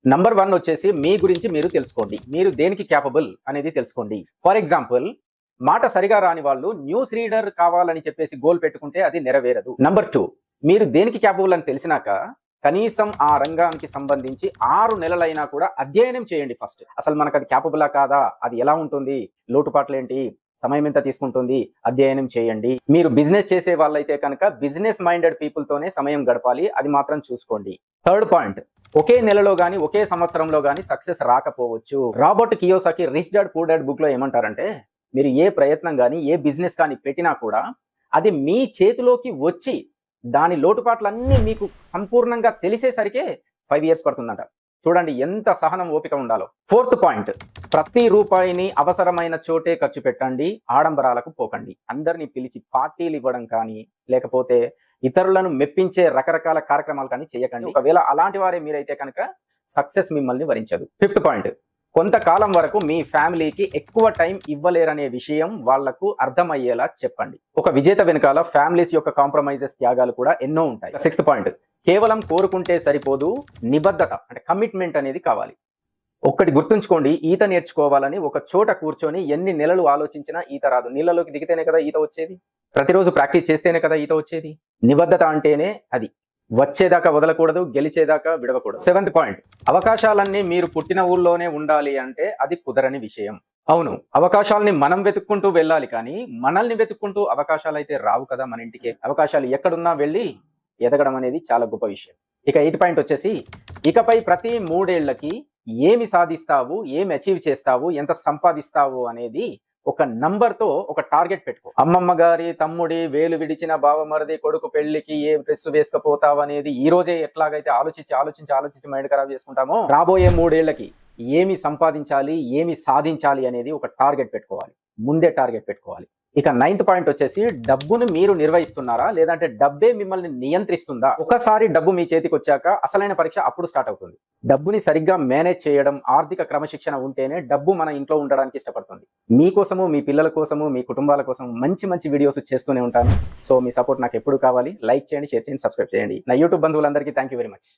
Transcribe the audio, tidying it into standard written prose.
Number 1 వచ్చేసి మీ గురించి మీరు తెలుసుకోండి. మీరు దేనికి క్యాపబుల్ అనేది తెలుసుకోండి. ఫర్ ఎగ్జాంపుల్ మాట సరిగా రాని వాళ్ళు న్యూస్ రీడర్ కావాలని చెప్పేసి గోల్ పెట్టుకుంటే అది నెరవేరదు. నంబర్ 2 మీరు దేనికి క్యాపబుల్ అని తెలిసినాక కనీసం ఆ రంగానికి సంబంధించి 6 నెలలైనా కూడా అధ్యయనం చేయండి ఫస్ట్. అసలు మనకు అది క్యాపబులా కాదా, అది ఎలా ఉంటుంది, లోటుపాట్లు ఏంటి, సమయం ఎంత తీసుకుంటుంది, అధ్యయనం చేయండి. మీరు బిజినెస్ చేసే వాళ్ళైతే కనుక బిజినెస్ మైండెడ్ పీపుల్ తోనే సమయం గడపాలి, అది మాత్రం చూసుకోండి. థర్డ్ పాయింట్, ఒకే నెలలో గానీ ఒకే సంవత్సరంలో గానీ సక్సెస్ రాకపోవచ్చు. Robert Kiyosaki rich dad poor dad book లో ఏమంటారంటే, మీరు ఏ ప్రయత్నం కానీ ఏ బిజినెస్ కానీ పెట్టినా కూడా అది మీ చేతిలోకి వచ్చి దాని లోటుపాట్లన్నీ మీకు సంపూర్ణంగా తెలిసేసరికే 5 years పడుతుందంట. చూడండి ఎంత సహనం ఓపిక ఉండాలో. ఫోర్త్ పాయింట్, ప్రతి రూపాయిని అవసరమైన చోటే ఖర్చు పెట్టండి, ఆడంబరాలకు పోకండి. అందరినీ పిలిచి పార్టీలు ఇవ్వడం కానీ లేకపోతే ఇతరులను మెప్పించే రకరకాల కార్యక్రమాలు కానీ చేయకండి. ఒకవేళ అలాంటి వారే మీరైతే కనుక సక్సెస్ మిమ్మల్ని వరించదు. ఫిఫ్త్ పాయింట్, కొంతకాలం వరకు మీ ఫ్యామిలీకి ఎక్కువ టైం ఇవ్వలేరనే విషయం వాళ్లకు అర్థమయ్యేలా చెప్పండి. ఒక విజేత వెనకాల ఫ్యామిలీస్ యొక్క కాంప్రమైజెస్, త్యాగాలు కూడా ఎన్నో ఉంటాయి. సిక్స్త్ పాయింట్, కేవలం కోరుకుంటే సరిపోదు, నిబద్ధత అంటే కమిట్మెంట్ అనేది కావాలి. ఒక్కటి గుర్తుంచుకోండి, ఈత నేర్చుకోవాలని ఒక చోట కూర్చొని ఎన్ని నెలలు ఆలోచించినా ఈత రాదు. నీళ్ళలోకి దిగితేనే కదా ఈత వచ్చేది, ప్రతిరోజు ప్రాక్టీస్ చేస్తేనే కదా ఈత వచ్చేది. నిబద్ధత అంటేనే అది. వచ్చేదాకా వదలకూడదు, గెలిచేదాకా విడవకూడదు. సెవెంత్ పాయింట్, అవకాశాలన్నీ మీరు పుట్టిన ఊళ్ళోనే ఉండాలి అంటే అది కుదరని విషయం. అవును, అవకాశాలని మనం వెతుక్కుంటూ వెళ్ళాలి, కానీ మనల్ని వెతుక్కుంటూ అవకాశాలు అయితే రావు కదా మన ఇంటికి. అవకాశాలు ఎక్కడున్నా వెళ్ళి ఎదగడం అనేది చాలా గొప్ప విషయం. ఇక 8th పాయింట్ వచ్చేసి, ఇకపై ప్రతి 3 ఏళ్లకి ఏమి సాధిస్తావు, ఏమి అచీవ్ చేస్తావు, ఎంత సంపాదిస్తావు అనేది ఒక నంబర్తో ఒక టార్గెట్ పెట్టుకో. అమ్మమ్మ గారి తమ్ముడి వేలు విడిచిన బావమరిది కొడుకు పెళ్లికి ఏ డ్రెస్ వేసుకపోతావు అనేది ఈ రోజే ఎట్లాగైతే ఆలోచించి మైండ్ ఖరాబ్ చేసుకుంటామో, రాబోయే 3 ఏళ్లకి ఏమి సంపాదించాలి, ఏమి సాధించాలి అనేది ఒక టార్గెట్ పెట్టుకోవాలి, ముందే టార్గెట్ పెట్టుకోవాలి. ఇక 9th పాయింట్ వచ్చేసి, డబ్బును మీరు నిర్వహిస్తున్నారా లేదంటే డబ్బే మిమ్మల్ని నియంత్రిస్తుందా? ఒకసారి డబ్బు మీ చేతికి వచ్చాక అసలైన పరీక్ష అప్పుడు స్టార్ట్ అవుతుంది. డబ్బుని సరిగ్గా మేనేజ్ చేయడం, ఆర్థిక క్రమశిక్షణ ఉంటేనే డబ్బు మన ఇంట్లో ఉండడానికి ఇష్టపడుతుంది. మీకోసము, మీ పిల్లల కోసము, మీ కుటుంబాల కోసం మంచి వీడియోస్ చేస్తూనే ఉంటాను. సో మీ సపోర్ట్ నాకు ఎప్పుడు కావాలి. లైక్ చేయండి, షేర్ చేయండి, సబ్స్క్రైబ్ చేయండి. నా యూట్యూబ్ బంధువులందరికీ థ్యాంక్ యూ వెరీ మచ్.